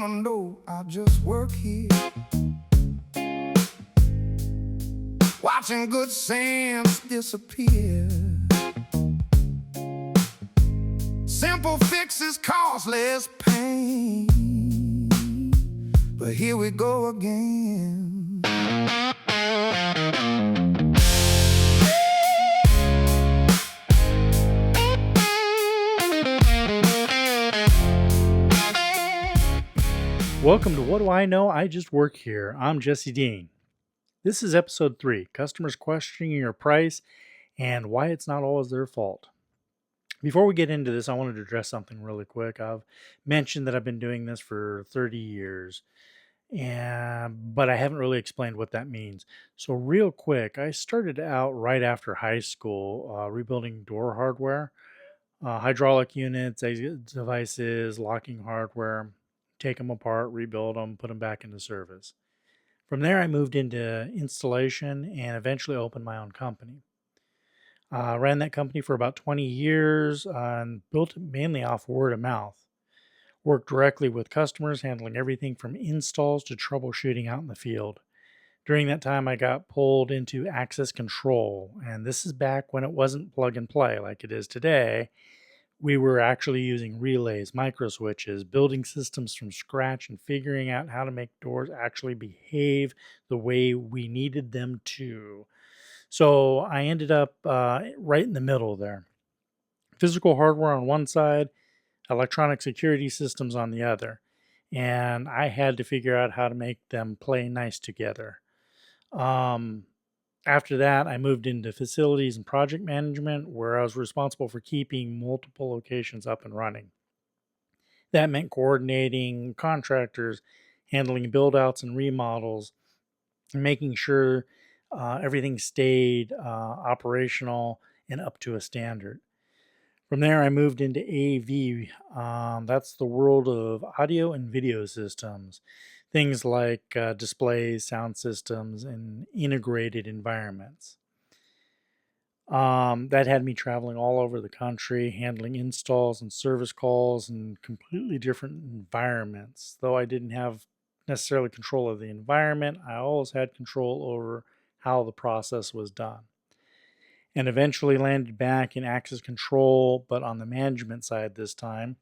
know I just work here, watching good sense disappear. Simple fixes cause less pain, but here we go again. Welcome to What Do I Know? I Just Work Here. I'm Jesse Dean. This is episode 3, Customers Questioning Your Price and Why It's Not Always Their Fault. Before we get into this, I wanted to address something really quick. I've mentioned that I've been doing this for 30 years, but I haven't really explained what that means. So real quick, I started out right after high school rebuilding door hardware, hydraulic units, exit devices, locking hardware, take them apart, rebuild them, put them back into service. From there, I moved into installation and eventually opened my own company. Ran that company for about 20 years and built it mainly off word of mouth. Worked directly with customers, handling everything from installs to troubleshooting out in the field. During that time, I got pulled into access control, and this is back when it wasn't plug and play like it is today. We were actually using relays, micro switches, building systems from scratch, and figuring out how to make doors actually behave the way we needed them to. So I ended up right in the middle there. Physical hardware on one side, electronic security systems on the other. And I had to figure out how to make them play nice together. Um, After that, I moved into facilities and project management, where I was responsible for keeping multiple locations up and running. That meant coordinating contractors, handling build outs and remodels, and making sure everything stayed operational and up to a standard. From there, I moved into AV. That's the world of audio and video systems, things like displays, sound systems, and integrated environments. That had me traveling all over the country, handling installs and service calls in completely different environments. Though I didn't have necessarily control of the environment, I always had control over how the process was done. And eventually landed back in access control, but on the management side this time,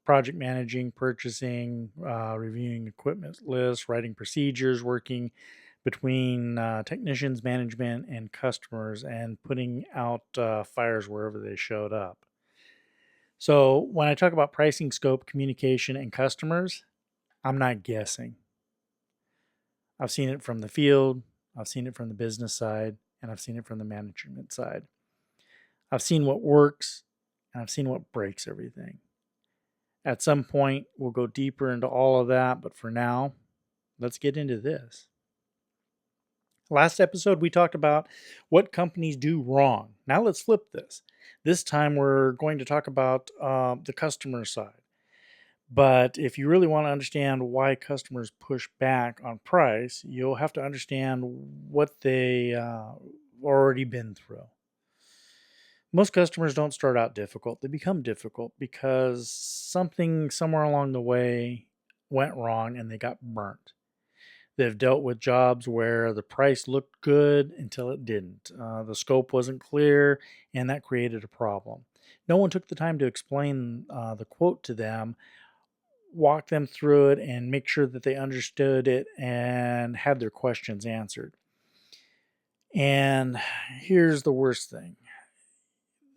project managing, purchasing, reviewing equipment lists, writing procedures, working between technicians, management, and customers, and putting out fires wherever they showed up. So when I talk about pricing, scope, communication, and customers, I'm not guessing. I've seen it from the field, I've seen it from the business side, and I've seen it from the management side. I've seen what works, and I've seen what breaks everything. At some point, we'll go deeper into all of that, but for now, let's get into this. Last episode, we talked about what companies do wrong. Now let's flip this. This time, we're going to talk about the customer side. But if you really want to understand why customers push back on price, you'll have to understand what they already been through. Most customers don't start out difficult. They become difficult because something somewhere along the way went wrong and they got burnt. They've dealt with jobs where the price looked good until it didn't. The scope wasn't clear, and that created a problem. No one took the time to explain the quote to them, walk them through it, and make sure that they understood it and had their questions answered. And here's the worst thing.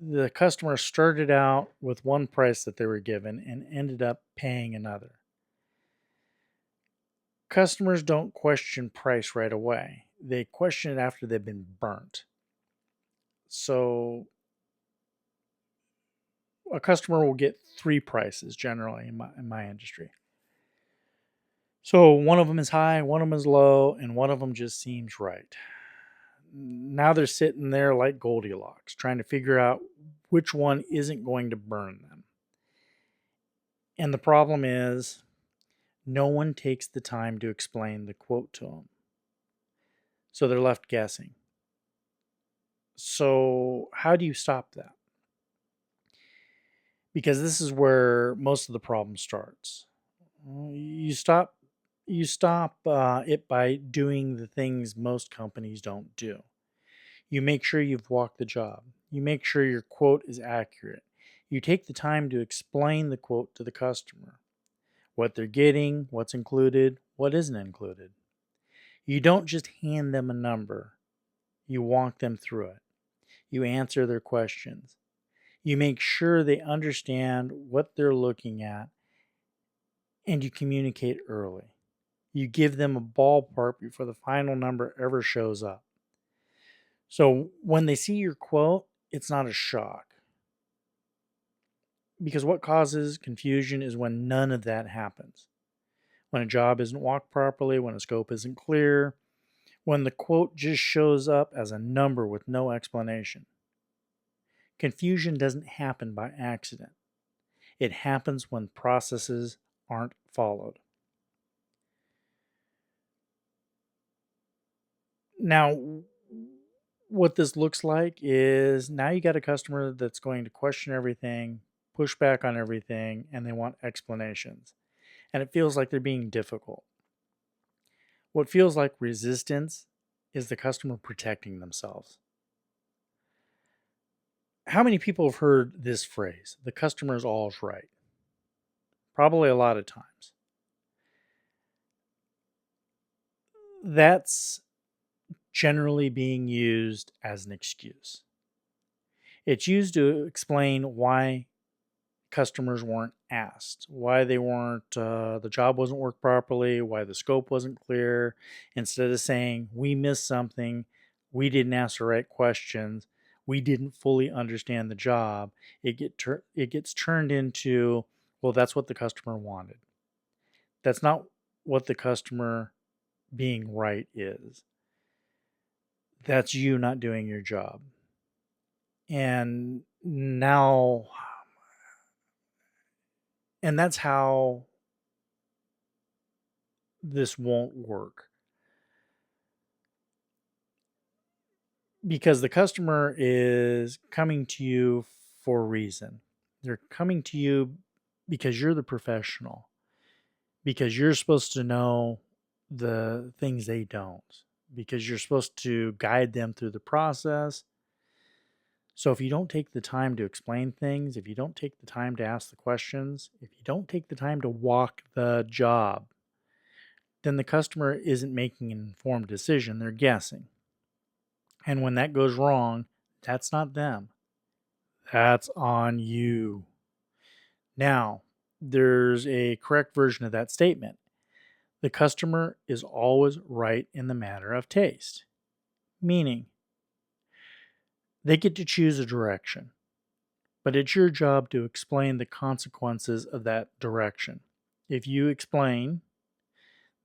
The customer started out with one price that they were given and ended up paying another. Customers don't question price right away. They question it after they've been burnt. So a customer will get 3 prices generally in my industry. So one of them is high, one of them is low, and one of them just seems right. Now they're sitting there like Goldilocks, trying to figure out which one isn't going to burn them. And the problem is, no one takes the time to explain the quote to them. So they're left guessing. So how do you stop that? Because this is where most of the problem starts. You You stop it by doing the things most companies don't do. You make sure you've walked the job. You make sure your quote is accurate. You take the time to explain the quote to the customer, what they're getting, what's included, what isn't included. You don't just hand them a number, you walk them through it. You answer their questions. You make sure they understand what they're looking at, and you communicate early. You give them a ballpark before the final number ever shows up. So when they see your quote, it's not a shock. Because what causes confusion is when none of that happens. When a job isn't walked properly, when a scope isn't clear, when the quote just shows up as a number with no explanation. Confusion doesn't happen by accident. It happens when processes aren't followed. Now, what this looks like is now you got a customer that's going to question everything, push back on everything, and they want explanations. And it feels like they're being difficult. What feels like resistance is the customer protecting themselves. How many people have heard this phrase, the customer's always right? Probably a lot of times. That's generally being used as an excuse. It's used to explain why customers weren't asked, why they weren't, the job wasn't worked properly, why the scope wasn't clear. Instead of saying, we missed something, we didn't ask the right questions, we didn't fully understand the job, it gets turned into, well, that's what the customer wanted. That's not what the customer being right is. That's you not doing your job. And now, and that's how this won't work. Because the customer is coming to you for a reason. They're coming to you because you're the professional, because you're supposed to know the things they don't, because you're supposed to guide them through the process. So if you don't take the time to explain things, if you don't take the time to ask the questions, if you don't take the time to walk the job, then the customer isn't making an informed decision, they're guessing. And when that goes wrong, that's not them. That's on you. Now, there's a correct version of that statement. The customer is always right in the matter of taste. Meaning, they get to choose a direction, but it's your job to explain the consequences of that direction. If you explain,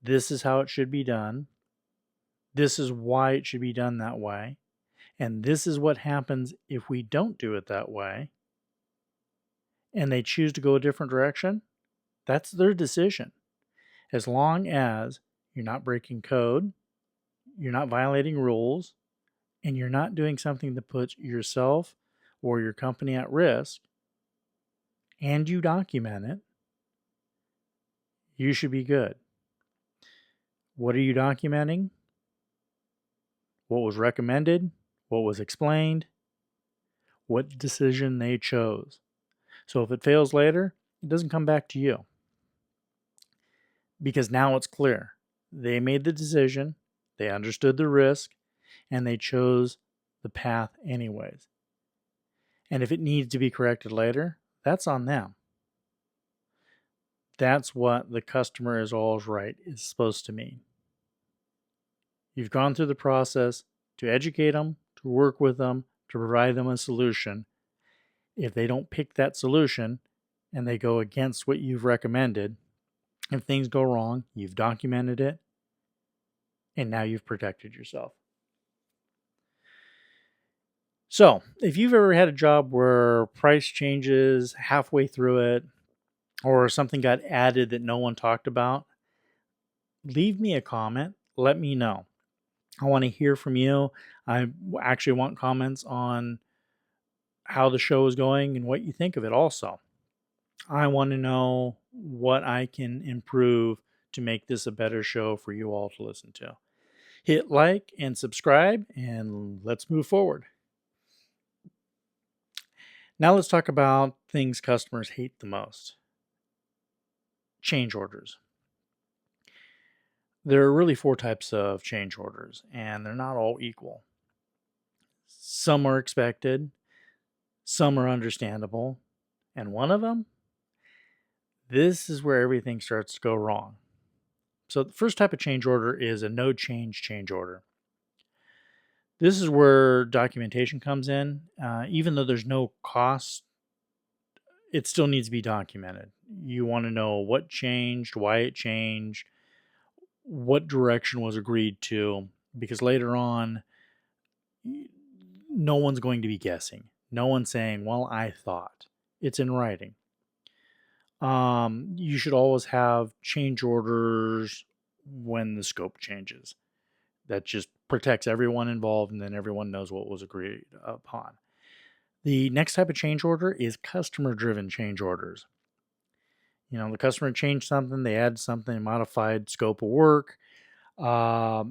this is how it should be done, this is why it should be done that way, and this is what happens if we don't do it that way, and they choose to go a different direction, that's their decision. As long as you're not breaking code, you're not violating rules, and you're not doing something that puts yourself or your company at risk, and you document it, you should be good. What are you documenting? What was recommended? What was explained? What decision they chose. So if it fails later, it doesn't come back to you. Because now it's clear. They made the decision, they understood the risk, and they chose the path anyways. And if it needs to be corrected later, that's on them. That's what the customer is always right is supposed to mean. You've gone through the process to educate them, to work with them, to provide them a solution. If they don't pick that solution and they go against what you've recommended, if things go wrong, you've documented it, and now you've protected yourself. So, if you've ever had a job where price changes halfway through it, or something got added that no one talked about, leave me a comment. Let me know. I want to hear from you. I actually want comments on how the show is going and what you think of it also. I want to know what I can improve to make this a better show for you all to listen to. Hit like and subscribe, and let's move forward. Now let's talk about things customers hate the most. Change orders. There are really 4 types of change orders, and they're not all equal. Some are expected, some are understandable, and one of them, this is where everything starts to go wrong. So the first type of change order is a no change change order. This is where documentation comes in. Even though there's no cost, it still needs to be documented. You want to know what changed, why it changed, what direction was agreed to, because later on, no one's going to be guessing. No one's saying, well, I thought. It's in writing. You should always have change orders when the scope changes. That just protects everyone involved, and then everyone knows what was agreed upon. The next type of change order is customer-driven change orders. The customer changed something, they added something, modified scope of work. That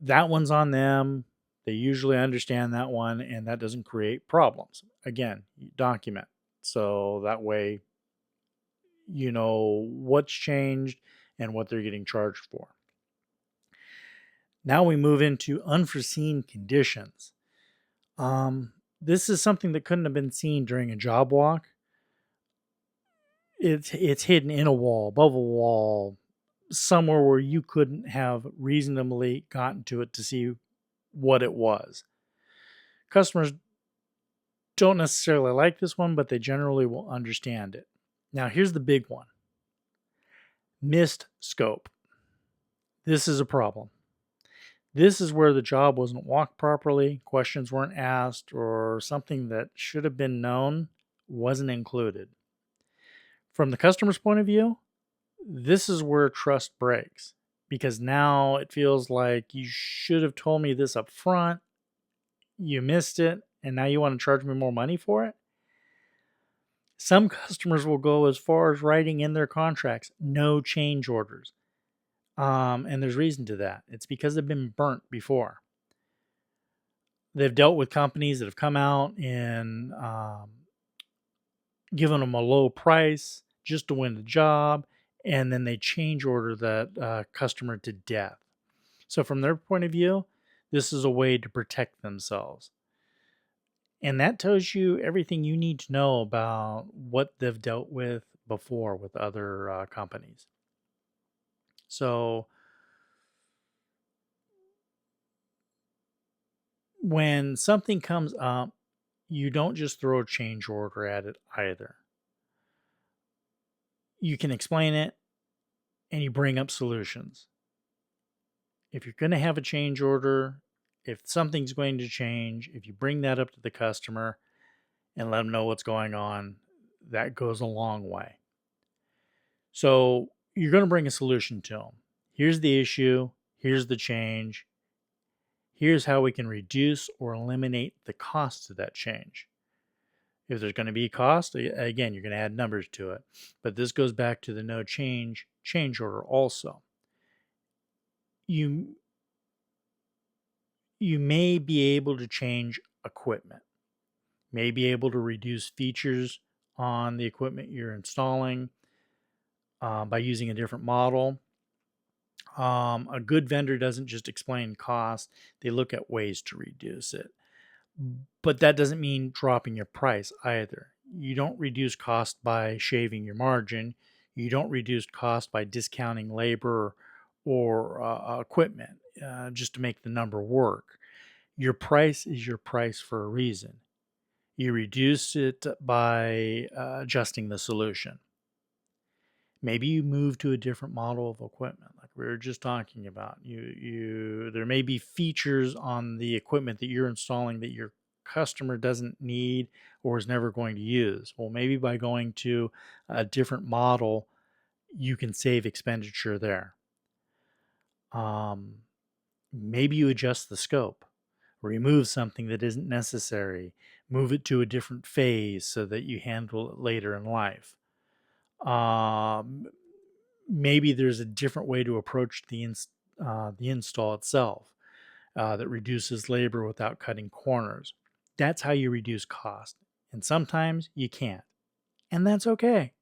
one's on them. They usually understand that one, and that doesn't create problems. Again, you document. So that way you know what's changed and what they're getting charged for. Now we move into unforeseen conditions. This is something that couldn't have been seen during a job walk. It's hidden in a wall, above a wall, somewhere where you couldn't have reasonably gotten to it to see what it was. Customers don't necessarily like this one, but they generally will understand it. Now, here's the big one. Missed scope. This is a problem. This is where the job wasn't walked properly, questions weren't asked, or something that should have been known wasn't included. From the customer's point of view, this is where trust breaks, because now it feels like you should have told me this up front, you missed it, and now you want to charge me more money for it? Some customers will go as far as writing in their contracts, no change orders. And there's reason to that. It's because they've been burnt before. They've dealt with companies that have come out and given them a low price just to win the job, and then they change order that customer to death. So from their point of view, this is a way to protect themselves. And that tells you everything you need to know about what they've dealt with before with other companies. So when something comes up, you don't just throw a change order at it either. You can explain it and you bring up solutions. If you're going to have a change order, if something's going to change, if you bring that up to the customer and let them know what's going on, that goes a long way. So you're going to bring a solution to them. Here's the issue. Here's the change. Here's how we can reduce or eliminate the cost of that change. If there's going to be a cost, again, you're going to add numbers to it. But this goes back to the no change order also. You may be able to change equipment, may be able to reduce features on the equipment you're installing by using a different model. A good vendor doesn't just explain cost, they look at ways to reduce it. But that doesn't mean dropping your price either. You don't reduce cost by shaving your margin. You don't reduce cost by discounting labor or equipment just to make the number work. Your price is your price for a reason. You reduce it by adjusting the solution. Maybe you move to a different model of equipment, like we were just talking about. There may be features on the equipment that you're installing that your customer doesn't need or is never going to use. Well, maybe by going to a different model, you can save expenditure there. Maybe you adjust the scope, remove something that isn't necessary, move it to a different phase so that you handle it later in life. maybe there's a different way to approach the install itself that reduces labor without cutting corners. That's how you reduce cost. And sometimes you can't. And that's okay.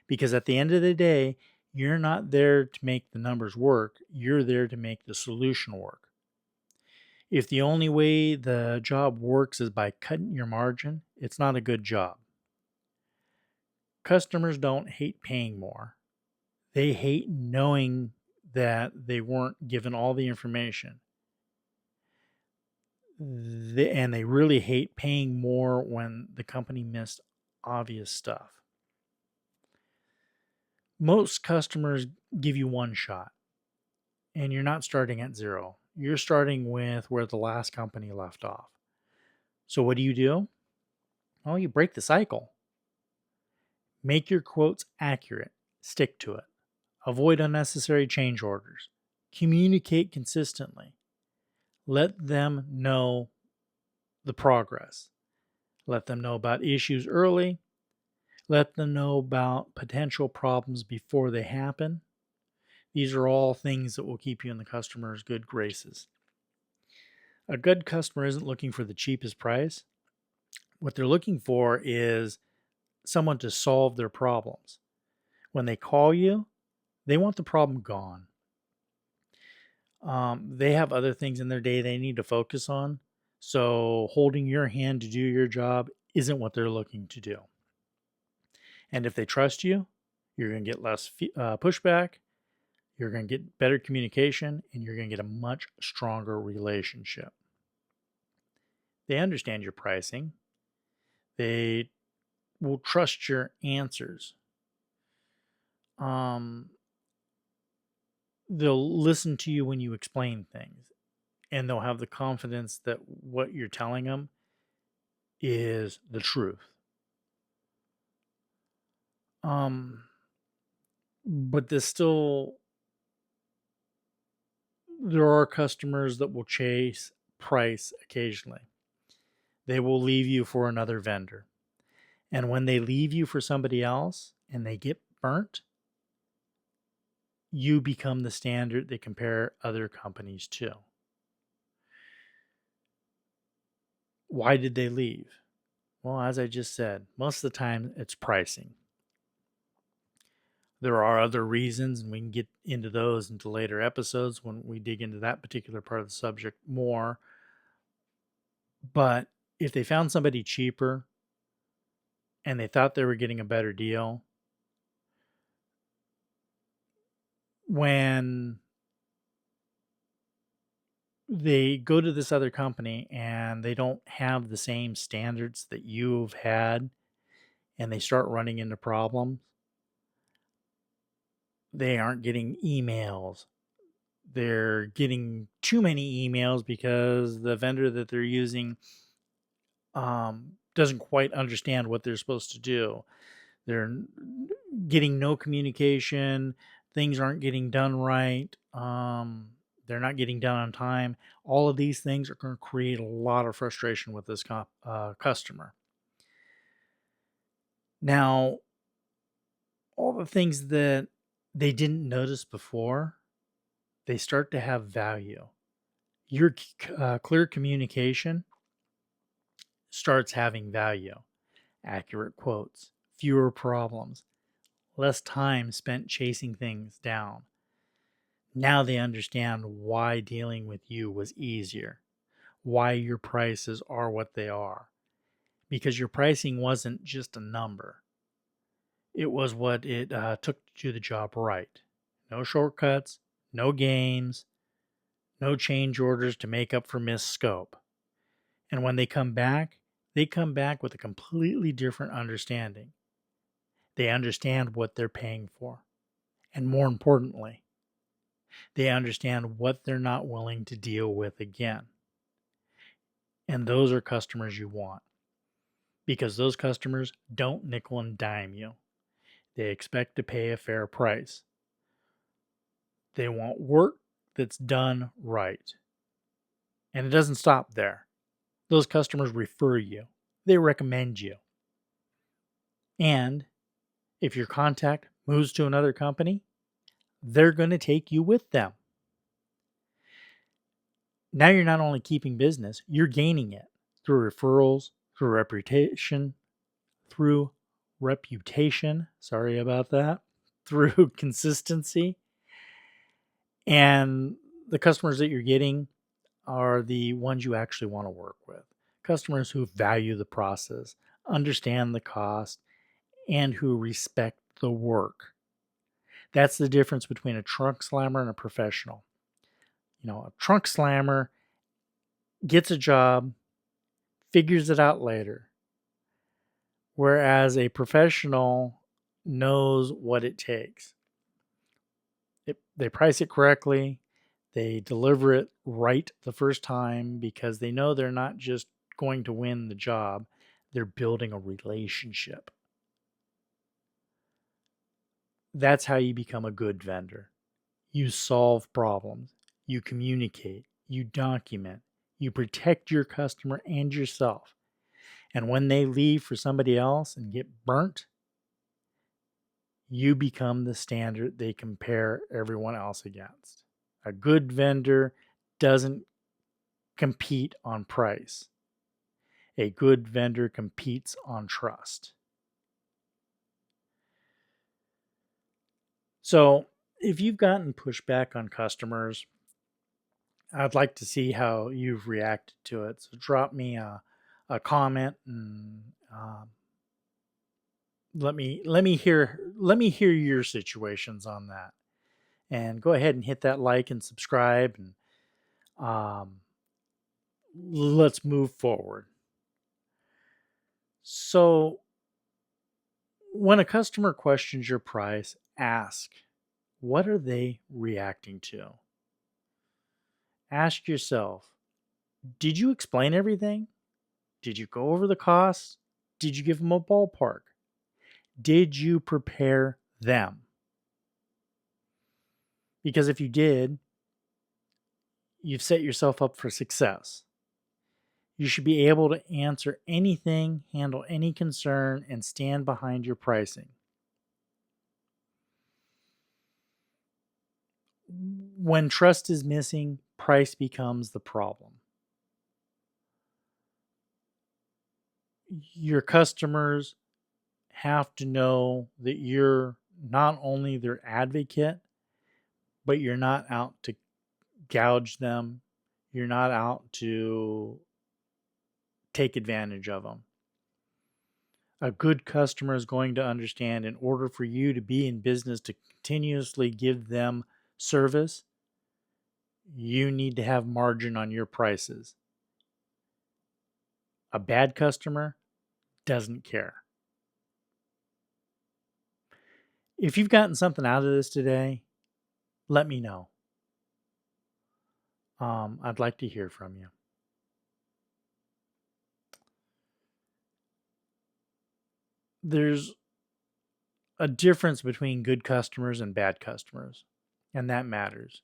Because at the end of the day, you're not there to make the numbers work. You're there to make the solution work. If the only way the job works is by cutting your margin, it's not a good job. Customers don't hate paying more. They hate knowing that they weren't given all the information. And they really hate paying more when the company missed obvious stuff. Most customers give you one shot, and you're not starting at zero. You're starting with where the last company left off. So what do? Well, you break the cycle. Make your quotes accurate. Stick to it. Avoid unnecessary change orders. Communicate consistently. Let them know the progress. Let them know about issues early. Let them know about potential problems before they happen. These are all things that will keep you in the customer's good graces. A good customer isn't looking for the cheapest price. What they're looking for is someone to solve their problems. When they call you, they want the problem gone. They have other things in their day they need to focus on. So holding your hand to do your job isn't what they're looking to do. And if they trust you, you're going to get less pushback, you're going to get better communication, and you're going to get a much stronger relationship. They understand your pricing. They will trust your answers. They'll listen to you when you explain things, and they'll have the confidence that what you're telling them is the truth. But there are customers that will chase price occasionally. They will leave you for another vendor. And when they leave you for somebody else and they get burnt, you become the standard they compare other companies to. Why did they leave? Well, as I just said, most of the time it's pricing. There are other reasons, and we can get into those into later episodes when we dig into that particular part of the subject more. But if they found somebody cheaper and they thought they were getting a better deal, when they go to this other company and they don't have the same standards that you've had and they start running into problems, they aren't getting emails. They're getting too many emails because the vendor that they're using doesn't quite understand what they're supposed to do. They're getting no communication. Things aren't getting done right. They're not getting done on time. All of these things are going to create a lot of frustration with this customer. Now, all the things that they didn't notice before, they start to have value. Your clear communication starts having value. Accurate quotes, fewer problems, less time spent chasing things down. Now they understand why dealing with you was easier, why your prices are what they are. Because your pricing wasn't just a number. It was what it took to do the job right. No shortcuts, no games, no change orders to make up for missed scope. And when they come back with a completely different understanding. They understand what they're paying for. And more importantly, they understand what they're not willing to deal with again. And those are customers you want. Because those customers don't nickel and dime you. They expect to pay a fair price. They want work that's done right. And it doesn't stop there. Those customers refer you. They recommend you. And if your contact moves to another company, they're going to take you with them. Now you're not only keeping business, you're gaining it through referrals, through reputation, sorry about that, through consistency. And the customers that you're getting are the ones you actually want to work with. Customers who value the process, understand the cost, and who respect the work. That's the difference between a trunk slammer and a professional. A trunk slammer gets a job, figures it out later, whereas a professional knows what it takes. They price it correctly. They deliver it right the first time because they know they're not just going to win the job. They're building a relationship. That's how you become a good vendor. You solve problems. You communicate. You document. You protect your customer and yourself. And when they leave for somebody else and get burnt, you become the standard they compare everyone else against. A good vendor doesn't compete on price. A good vendor competes on trust. So if you've gotten pushback on customers, I'd like to see how you've reacted to it. So drop me a comment and let me hear your situations on that. And go ahead and hit that like and subscribe, and let's move forward. So when a customer questions your price, ask, what are they reacting to? Ask yourself, did you explain everything? Did you go over the costs? Did you give them a ballpark? Did you prepare them? Because if you did, you've set yourself up for success. You should be able to answer anything, handle any concern, and stand behind your pricing. When trust is missing, price becomes the problem. Your customers have to know that you're not only their advocate, but you're not out to gouge them. You're not out to take advantage of them. A good customer is going to understand, in order for you to be in business to continuously give them service, you need to have margin on your prices. A bad customer doesn't care. If you've gotten something out of this today, let me know. I'd like to hear from you. There's a difference between good customers and bad customers, and that matters.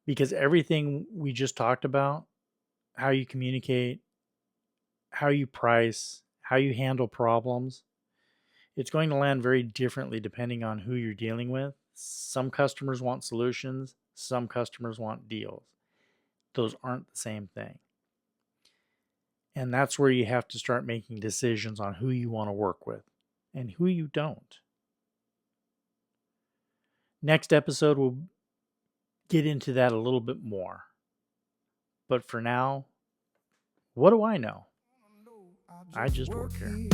Because everything we just talked about, how you communicate, how you price, how you handle problems, it's going to land very differently depending on who you're dealing with. Some customers want solutions, some customers want deals. Those aren't the same thing. And that's where you have to start making decisions on who you want to work with and who you don't. Next episode, we'll get into that a little bit more. But for now, what do I know? I just work here.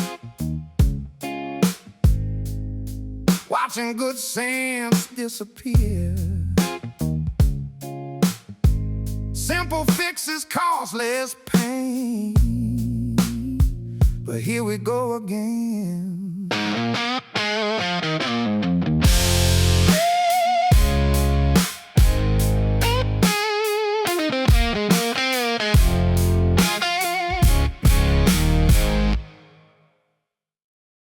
Watching good sands disappear. Simple fixes cause less pain. But here we go again.